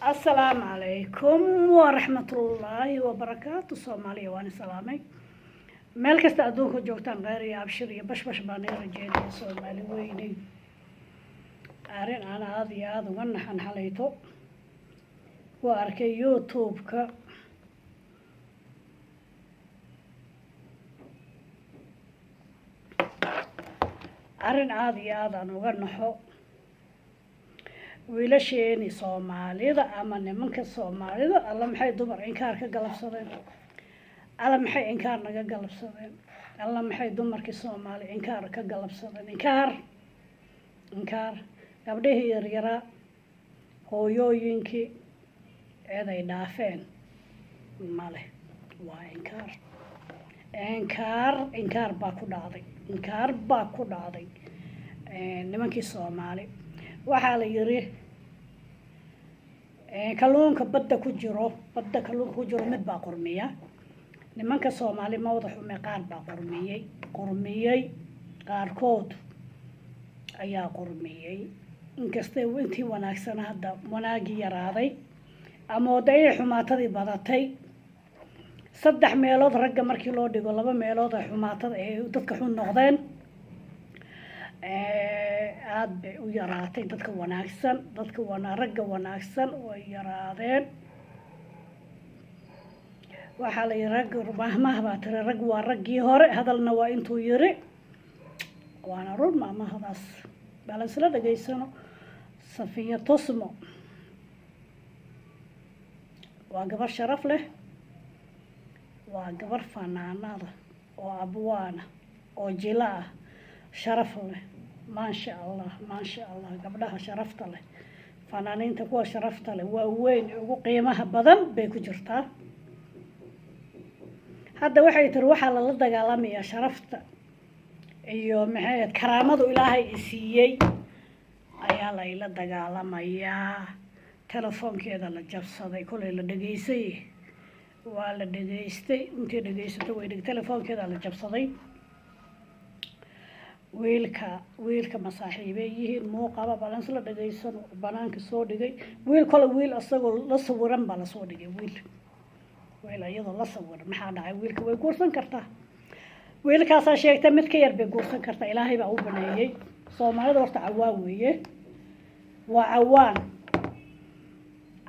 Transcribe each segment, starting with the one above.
السلام عليكم ورحمة الله وبركاته. الصومالية وأنا سلامي meel kasta adduunka joogtaan kheyr iyo abshir iyo bashbash baan iga rajeynaya Soomaali weyne arrin aan aad iyo aad uga naxan xalayto waa arkay YouTube-ka arrin aad iyo aad aan uga naxo wiilasheeni Soomaalida ama nimanka Soomaalida alla maxay dumar inkaar ka galabsadeen alla maxay inkaar naga galabsadeen alla maxay dumarkii Soomaali inkaar ka galabsadeen inkaar gabdhihii yaryara hooyooyinkii eeday dhaafeen male waa inkaar baa ku dhacday nimankii Soomaali waxaa la yiri kalluunka badda ku jiro mid baa qurmiya nimanka Soomaali ma wada xume qaar baa qurmiyay qaarkood ayaa qurmiyay inkastay intii wanaagsan hadda wanaagii yaraaday ama waday xumaatadii badatay saddex meelood ragga markii loo dhigo laba meelood ay xumaatada ay dadka xun noqdeen aad bay u yaraatay dadka wanaagsan ragga wanaagsan way yaraadeen waxaa la yiri rag baa tiri rag waa raggii hore hadalna waa intuu yiri waana run maamahadaas balansla dhageysano Safiya Tusmo waa gabar sharaf leh waa gabar fanaanada oo abwaana oo jilaa sharaf leh ما شاء الله gabdhaha sharafta leh fanaaniinta kuwa sharafta leh waa weyn ugu qiimaha badan bay ku jirtaa hadda waxay tir waxa la dagaalamaya sharafta iyo maxay karaamadu ilaahay siiyay ayaa la ila dagaalamaya telefoonkeeda la jabsaday kulay la dhageysay waa la dhageystay intii dhageysato way dhig telefoonkeeda la jabsaday wiilka masaaxiibay yihiin muuqaba balans la dhageysan banaanka soo dhigay wiil asagoo la sawiran baa la soo dhigay wiil ayadoo la sawiran maxaa dhacay wiilka way guursan kartaa wiilkaas sheegtay mid ka yar bay guursan kartaa ilaahay baa u baneeyay Soomaalida horta cawaan weeye waa cawaan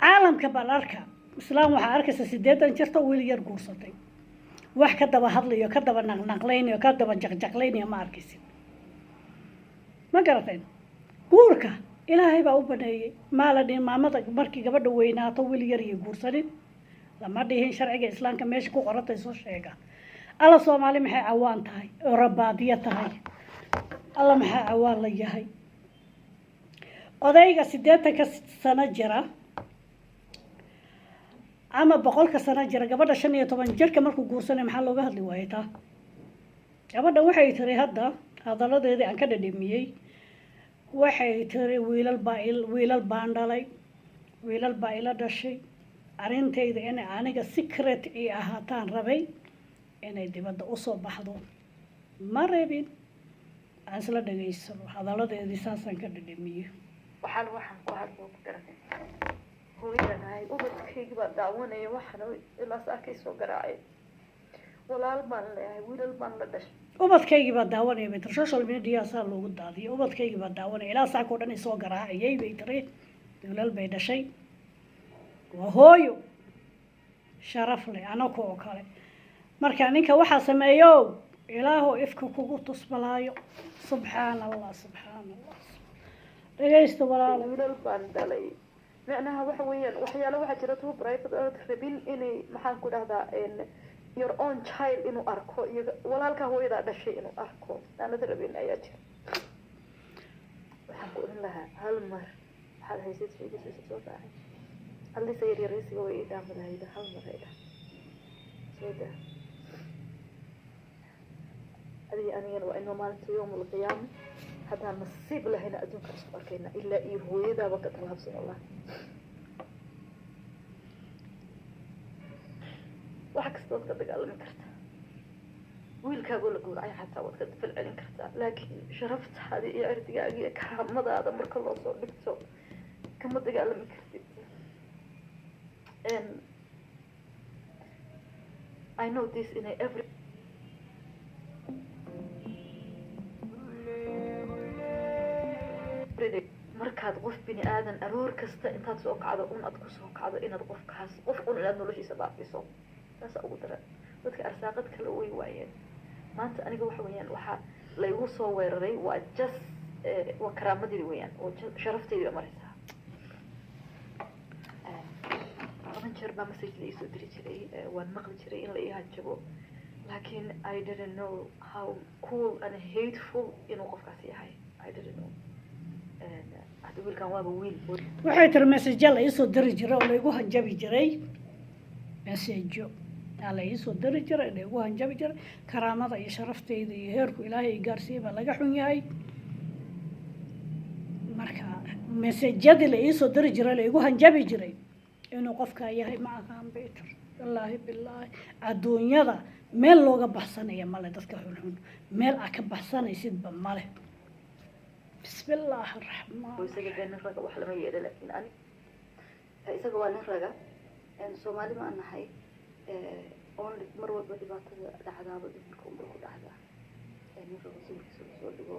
caalamka balarka islaam waxa arkaysa 8 jirta wiil yar guursatay wax ka daba hadlayo ka daba naqnaqlaynayo ka daba jaqjaqlaynayo ma arkaysid ma garateen guurka ilaahay baa u baneeyay maaladin maamada markii gabadha weynaato wiil yar iyo guursanin lama dhihin sharciga islaamka meesha ku qorantay soo sheega alla Soomaali maxay cawaan tahay oo rabaadiya tahay alla maxay cawaan la yahay odayga 80 sano jira ama 100 sano jira gabadha 15 jirka markuu guursanay maxaa looga hadli waayay taa gabadha waxay tiri hadda hadaladeedii aan ka dhadhamiyay waxay tiri wiilal baan dhalay wiilal baa ila dhashay arintayda in aniga secret ay ahaataan rabay inay dibadda u soo baxdo ma rabin aan isla dhageysano hadaladeedii saasaan ka dhadhamiyay waxaan ku hadlo ku garan hooyanahay ubadkayga baa daawanaya waxana ilaa saakay soo garaacay walaal baan leeyahay wiilal baan la dhashay ubadkayga baa daawanaya bay social media saa loogu daadiyo ubadkayga baa daawanaya ilaa saako dhan soo garaacayay bay tiri wiilal bay dhashay waa hooyo sharaf leh anako oo kale marka ninka waxa sameeyo ilaahu ifka kugu tusbalaayo subhanallah dhageysto walaal wiilal baan dhalay macnaha waxa weeyaan waxyaalo waxa jira tuu private rabin inay maxaan ku dhahdaa your own child inuu arko walaalka hooyada dhashay inuu arko aanad rabin ayaa jira waxaan ku oran lahaa hal mar waxaad haysid fiidis soo tahay halli sayr yarisiga way idaamadayda hal mar ayda soo daa adii aniga waa inuu maalinta yawmul qiyaam haddaan nasiib lahayna adduunka isku arkayna ilaa iyo hooyadaaba ka talabsan allah wax kasta oo ka dagaalami karta wiilkaaga la guuracay xataa waad ka falcelin kartaa laakiin sharaftaada iyo cirdigaaga iyo karaamadaada marka loo soo dhigto kama dagaalami kartid and I know this in every day markaad qof bini aadan aroor kasta intaad soo kacdo un aad ku soo kacdo inaad qofkaas qof un inaad noloshiisa baafiso taasa ugu daran dadka arsaaqad kale way waayeen maanta aniga waxa weeyaan waxaa laygu soo weeraray waa just waa karaamadii weeyaan oo sharafteedii maraysaa toban jeer baa message la isoo diri jiray waan maqli jiray in la ii hanjabo laakiin I didn't know how cool and hateful inuu qofkaas yahay I didn't know hadda wiilkan waaba wiil waxay tiri message la isoo diri jiray oo laygu hanjabi jiray message la isoo diri jiray laygu hanjabi jiray karaamada iyo sharafteyda iyo heerku ilaahay i gaarsiiyay baa laga xun yahay marka message la isoo diri jiray laygu hanjabi jiray inuu qofka yahay ma aqaan beetar wallaahi billaahi adduunyada meel looga baxsanaya male dadka xunxun meel aad ka baxsanaysidba male bismillaahi raxmaan isaga been raga wax lama yeelo laakiin ani isaga waa nin raga Soomaali ma nahay only mar walba dhibaatada dhacdaaba dumarka umar ku dhacda nin raga soo dhigo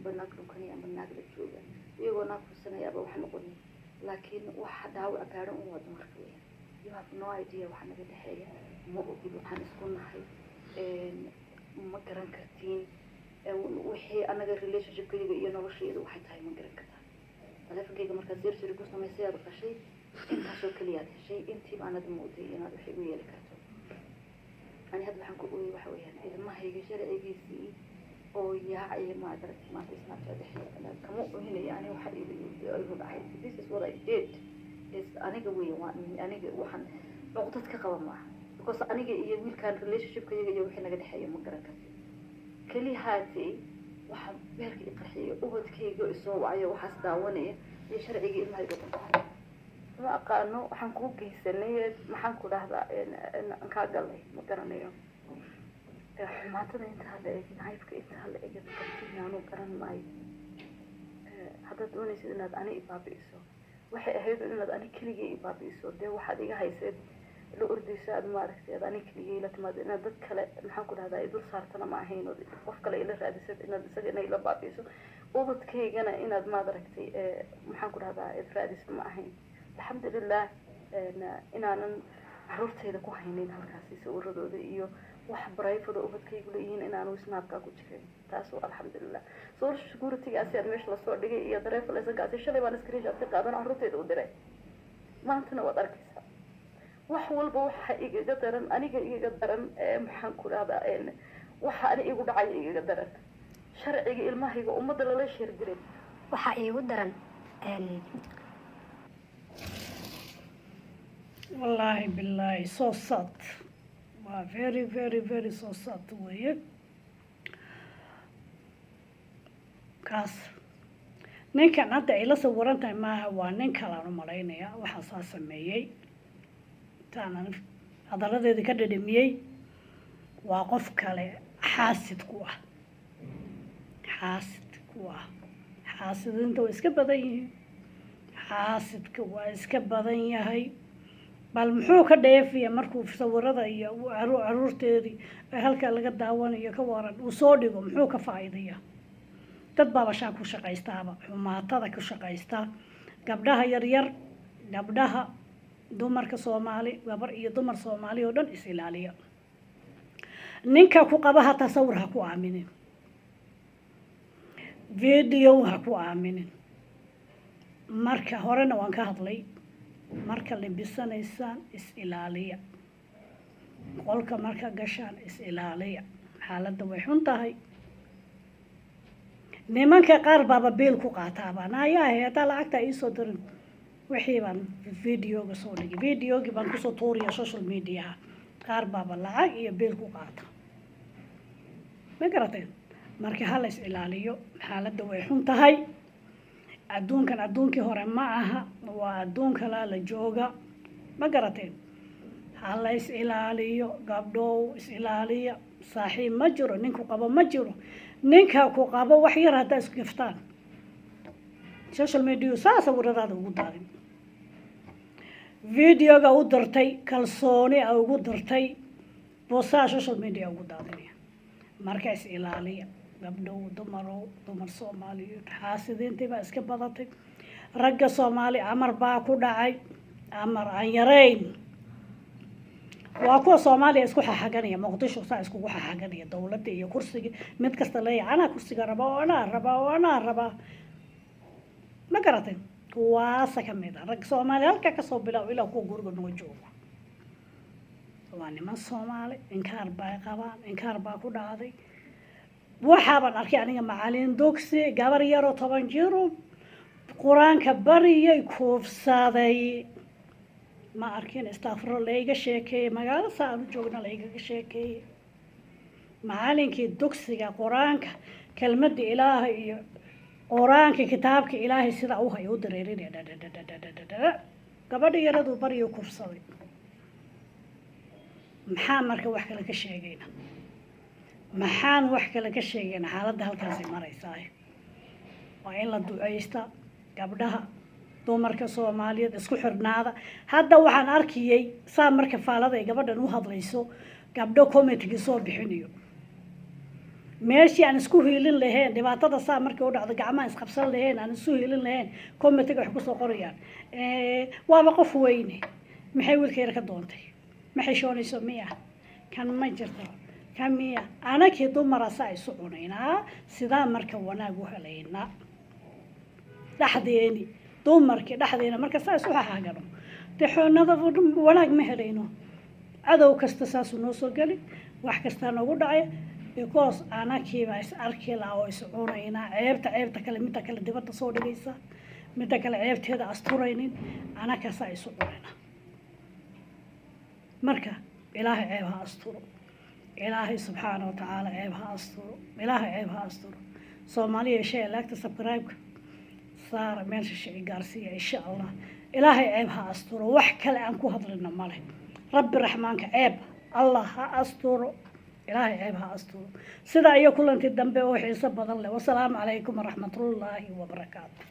banaag dhunkani ama naag la jooga iyagoo naag fursanayaaba wax noqonin laakiin waxa dhaawac gaadhan un waa dumarka weeyaan you have no idea waxa naga dhexeeya ma ogid waxaan isku nahay ma garan kartiin wixii anaga relationshipkayga iyo noloshayda waxay tahay ma garan kartaa taleefankayga markaad surgery ku samaysay aad qashay intaasoo keliyaad heshay intiiba aanad mooday inaad wax igu yeeli karto ani hadda waxaan ku ooyey waxa weeyaan ilmahayga sharcigiisii oo yaacaya maad aragtay maanta snapchat dhexdeeda kama ohinaya ani waxa igu dhacay this is what I did is aniga weeyaan aniga waxaan noqdad ka qaba maaha because aniga iyo wiilkan relationshipkayga iyo wixii naga dhexeeya ma garan kartid keli haatay waxaan beerka i qarxiyay ubadkayga isoo wacayo waxaas daawanaya iyo sharciga ilmahayga dhantaa ma aqaano waxaan kuu geysanay maxaan ku dhahdaa aan kaa galnay ma garanayo xumaatada intaa la eegin caybka intaa la eegin kartiin aanu garan maayo haddaad doonaysid inaad ani ibaabi'iso waxay ahayd inaad ani keligay ibaabi'iso dee waxaad iga hayseed la ordaysa aad maaragtay aad ani keligay la timaado inaad dad kale maxaan ku dhahdaa idul saartana ma ahayn oo qof kale ila raadisad inaad isaga inay la baabi'iso ubadkaygana inaad maaragtay maxaan ku dhahdaa id raadiso ma ahayn alxamdulilah inaanan caruurtayda ku haynin halkaasi sawiradooda iyo wax barayfada ubadkaygu leeyihiin inaanu snaabkaa ku jirin taas waa alxamdulilah social security-gaasi aad meesha lasoo dhigay iyo dareefal isagaasi shalay baan screenshot ka qaadan caruurtayda u diray maantana waad arkaysaa wax walba waxa igaga daran aniga igaga daran maxaan ku dhahdaa waxa ani igu dhacay igaga daran sharciga ilmahayga ummadda lala sheerdiray waxa iigu daran wallaahi billaahi so sad waa very very very so sad weeye kaas ninkan hadda ay la sawiran tahay maaha waa nin kalaan u malaynaya waxaa saa sameeyey intaanan hadaladeedii ka dhadhamiyey waa qof kale xaasid ku ah xaasidinta waa iska badan yihiin xaasidka waa iska badan yahay bal muxuu ka dheefiya markuu sawirada iyo caruurteedii halkaa laga daawanayo ka waran uu soo dhigo muxuu ka faa'iidaya dad baaba shaa ku shaqaystaaba xumaatada ku shaqaystaa gabdhaha yaryar gabdhaha dumarka Soomaali gabar iyo dumar Soomaali oo dhan is ilaaliya ninka ku qaba hata sawir ha ku aaminin video ha ku aaminin marka horena waan ka hadlay marka labisanaysaan is ilaaliya qolka marka gashaan is ilaaliya xaaladda way xun tahay nimanka qaar baaba beel ku qaataaba naayaa heeta lacagta ii soo dirin wixii baan videoga soo dhigay videogii baan kusoo tuuriya social media qaar baaba lacag iyo beel ku qaata ma garateen marka hala is ilaaliyo xaaladda way xun tahay adduunkan adduunkii hore ma aha waa adduun kale la jooga ma garateen hala is ilaaliyo gabdhow is ilaaliya saaxiib ma jiro ninku qabo ma jiro ninka ku qabo wax yar hadda isku giftaan social media saasa waradaada ugu daadin videoga u dirtay kalsooni a ugu dirtay boosaa social media ugu daadinaya marka is ilaaliya gabdhow dumarow dumar soomaaliyeed xaasidiintii baa iska badatay ragga soomaali amar baa ku dhacay amar aan yarayn waa kuwa soomaaliya isku xaxaganaya muqdisho saa iskugu xaxaganaya dowladda iyo kursiga mid kasta leeyahay anaa kursiga rabaa oo anaa rabaa ma garatay kuwaasa ka mid ah rag soomaali halkaa kasoo bilaabo ilaa kuwa guriga noo joogo waa niman soomaali inkaar baa qabaan inkaar baa ku dhacday waxaaban arkay aniga macalin dugsi gabar yaroo 10 jiro qur-aanka bariyay kuufsaday ma arkin istaafro layga sheekeeyey magaalo saan u joogna laygaga sheekeeyey macalinkii dugsiga qur-aanka kelmadda ilaahay iyo qur-aanka kitaabka ilaahay sida u hayo u dareerinaya gabadha yaradu bariyo kuufsaday maxaa marka wax kale ka sheegayna maxaan wax kale ka sheegayna xaaladda halkaasay maraysaa waa in la duceysta gabdhaha dumarka soomaaliyeed isku xirnaada hadda waxaan arkiyay saa marka faalada ay gabadhan u hadlayso gabdho commentiga soo bixinayo meeshii aan isku hiilin lahayn dhibaatada saa markii u dhacdo gacmaha isqabsan lahayn aan isu hiilin lahayn commentiga wax kusoo qorayaan waaba qof weyne maxay wiilkayra ka doontay maxay shoonayso miya kan ma jirto kan miya anakii dumara saa isu cunaynaa sidaa marka wanaag u helaynaa dhexdeeni dumarkii dhexdeena marka saa isu xaxaagano dee xoonada wanaag ma helayno cadow kasta saasuu noo soo geli wax kastaa noogu dhacaya because anakiibaa is arki lahaa oo is cunaynaa ceebta kale midda kale dibadda soo dhigaysa midda kale ceebteeda asturaynin anakasaa isu cunayna marka ilaahay ceeb ha asturo ilaahay subxaana watacaala ceeb ha asturo ilaahay ceeb ha asturo soomaaliya shay laagta subscribe saara meesha shay gaarsiiya insha allah ilaahay ceeb ha asturo wax kale aan ku hadlina male rabbi raxmaanka ceeb allah ha asturo ilaahay ceeb ha asturo sidaa iyo kulantii dambe oo xiiso badan leh wasalaamu calaykum waraxmatullaahi wabarakaatu